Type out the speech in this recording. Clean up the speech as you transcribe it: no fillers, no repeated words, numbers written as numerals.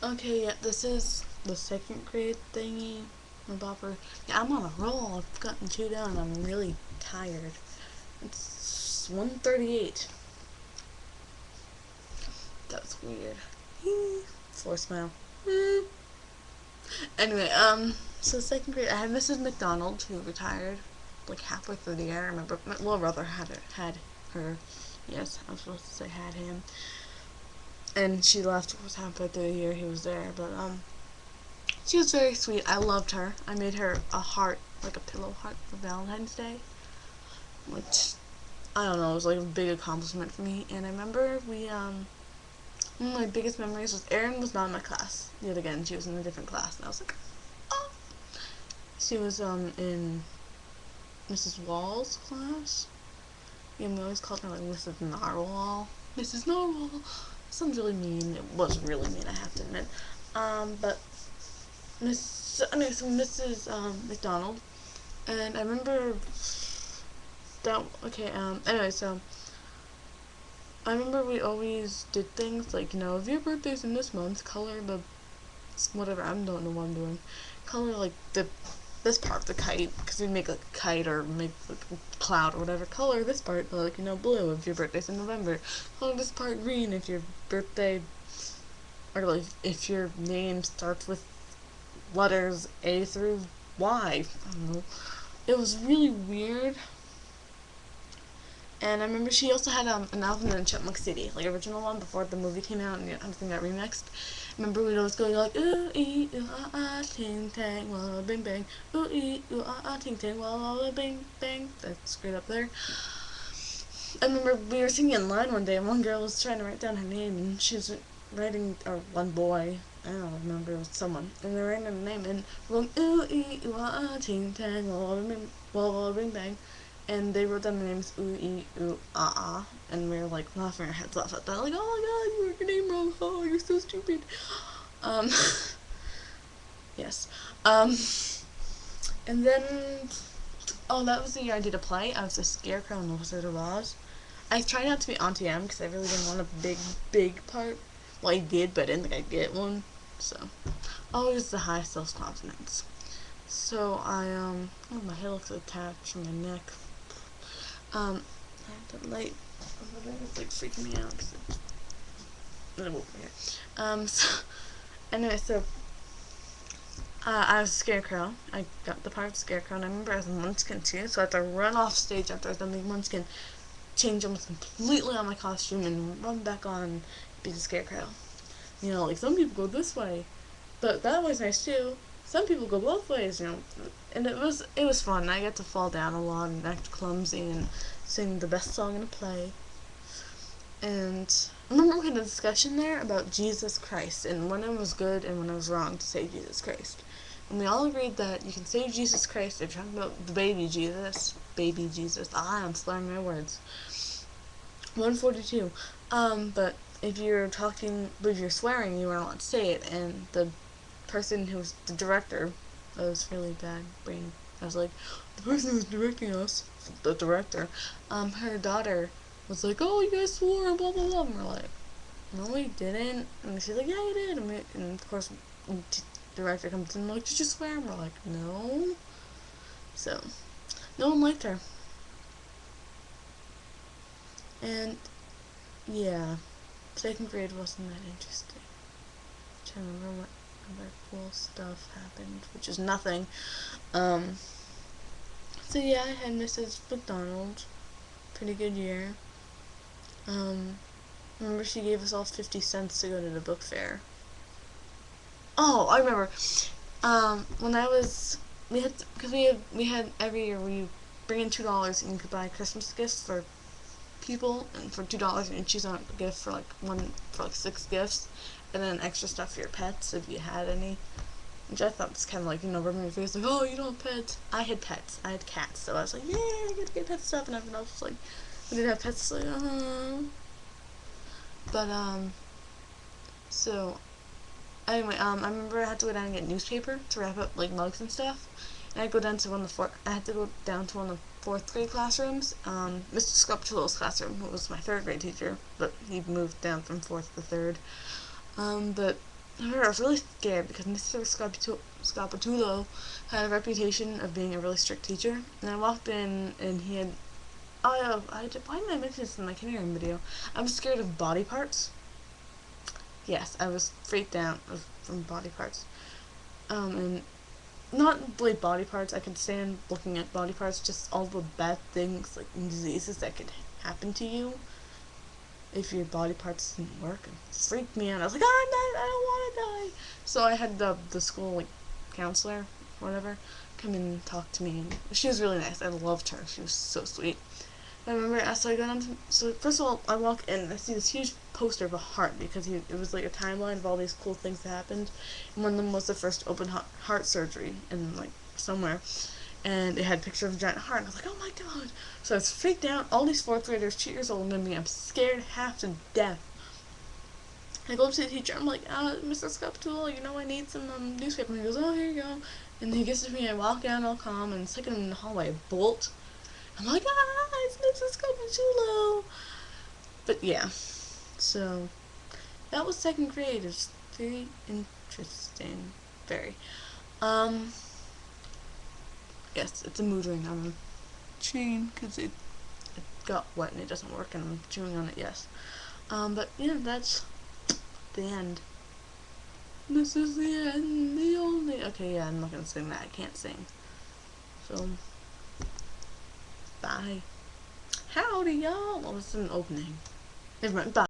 Okay, yeah, this is the second grade thingy. My bopper. Yeah, I'm on a roll. I've gotten two down. I'm really tired. It's 1:38. That's weird. Floor smile. Anyway, so second grade, I had Mrs. McDonald who retired like halfway through the year. I remember my little brother had her. Yes, I was supposed to say had him, and she left. Was halfway through the year he was there, but she was very sweet. I loved her. I made her a heart, like a pillow heart for Valentine's Day, which I don't know, it was like a big accomplishment for me. And I remember one of my biggest memories was Erin was not in my class yet again. She was in a different class, and I was like, oh. She was in Mrs. Wall's class. Yeah, we always called her like Mrs. Narwhal. Mrs. Narwhal. Sounds really mean. It was really mean, I have to admit. But Mrs. McDonald, and I remember that. Okay. Anyway, so I remember we always did things like, if your birthday's in this month, color the whatever. I don't know what I'm doing. Color like the this part of the kite, because we'd make like a kite or make like a cloud or whatever. Color this part like blue if your birthday's in November. Color this part green if your birthday, or like if your name starts with letters A through Y. I don't know. It was really weird. And I remember she also had an album in Chipmunk City, like original one before the movie came out and everything got remixed. I remember we'd always go like ooh ee ooh ah ah ting tang walla bing bang ooh ee ooh ah ah ting tang walla bing bang. That's great up there. I remember we were singing in line one day and one girl was trying to write down her name and she was writing, or one boy, I don't remember, it was someone, and they're writing her name and we're going ooh ee ooh ah ah ting tang walla bing bang, and they wrote down their names ooh ee ooh ah ah, and we were like laughing our heads off at that, like, oh my god, you wrote your name wrong, oh you're so stupid. um yes. And then, oh, that was the year I did a play. I was a scarecrow in The Wizard of Oz. I tried not to be Auntie M because I really didn't want a big part. Well, I did, but I didn't think I'd get one. So, always the high self confidence. So oh, my hair looks attached from my neck. I have the light over there. It's like freaking me out because it's over here. So anyway, so I was a scarecrow. I got the part of scarecrow, and I remember I was a munchkin too. So I had to run off stage after I was done being munchkin, change almost completely on my costume, and run back on being a scarecrow. Like some people go this way, but that was nice too. Some people go both ways, and it was fun. I got to fall down a lot and act clumsy and sing the best song in a play. And I remember we had a discussion there about Jesus Christ and when it was good and when it was wrong to say Jesus Christ. And we all agreed that you can say Jesus Christ if you're talking about the baby Jesus. Baby Jesus. I'm slurring my words. 142. But if you're swearing, you aren't allowed to say it. And the person who's the director, that was really bad brain. I was like, the person who's directing us, the director, her daughter was like, oh, you guys swore, and blah blah blah. And we're like, no, we didn't. And she's like, yeah, you did. And of course, the director comes in like, did you swear? And we're like, no. So, no one liked her. And yeah, second grade wasn't that interesting. I'm trying to remember what other cool stuff happened, which is nothing. Um, so yeah, I had Mrs. McDonald. Pretty good year. Um, remember she gave us all 50 cents to go to the book fair. Oh, I remember. When I was, because we had every year we bring in $2 and you could buy Christmas gifts for people, and for $2 you can choose on a gift for like one for like 6 gifts, and then extra stuff for your pets if you had any. Which I thought was kind of like, rubbing your face like, oh, you don't have pets. I had pets. I had cats, so I was like, yeah, I get to get pet stuff, and everyone else was like, we didn't have pets, like, But so anyway, I remember I had to go down and get newspaper to wrap up like mugs and stuff. And I had to go down to one of the fourth grade classrooms. Mr. Sculpture's classroom, who was my third grade teacher, but he moved down from fourth to third. But I remember I was really scared because Mr. Scapitulo had a reputation of being a really strict teacher. And I walked in and he had, why did I mention this in my kindergarten video? I was scared of body parts. Yes, I was freaked out from body parts. And not really body parts. I could stand looking at body parts, just all the bad things, like diseases that could happen to you if your body parts didn't work. It freaked me out. I was like, I don't want to die. So I had the school like counselor, whatever, come and talk to me, and she was really nice. I loved her. She was so sweet. I remember so I got on. So first of all, I walk in and I see this huge poster of a heart because it was like a timeline of all these cool things that happened. And one of them was the first open heart surgery in like somewhere, and it had a picture of a giant heart. And I was like, oh my god! So I was freaked out. All these fourth graders, 2 years older than me. I'm scared half to death. I go up to the teacher. I'm like, Mr. Scapitulo, I need some newspaper. And he goes, oh, here you go. And he gives it to me. I walk down all calm, and it's like in the hallway. I bolt. I'm like, it's Mrs. Scapitulo. But yeah, so that was second grade. It was very interesting. Very. Um, yes, it's a mood ring. I'm chewing because it got wet and it doesn't work, and I'm chewing on it. Yes. But yeah, that's the end. This is the end. The only. Okay, yeah, I'm not gonna sing that. I can't sing. So, bye. Howdy, y'all. Well, it's an opening. Never mind. Bye.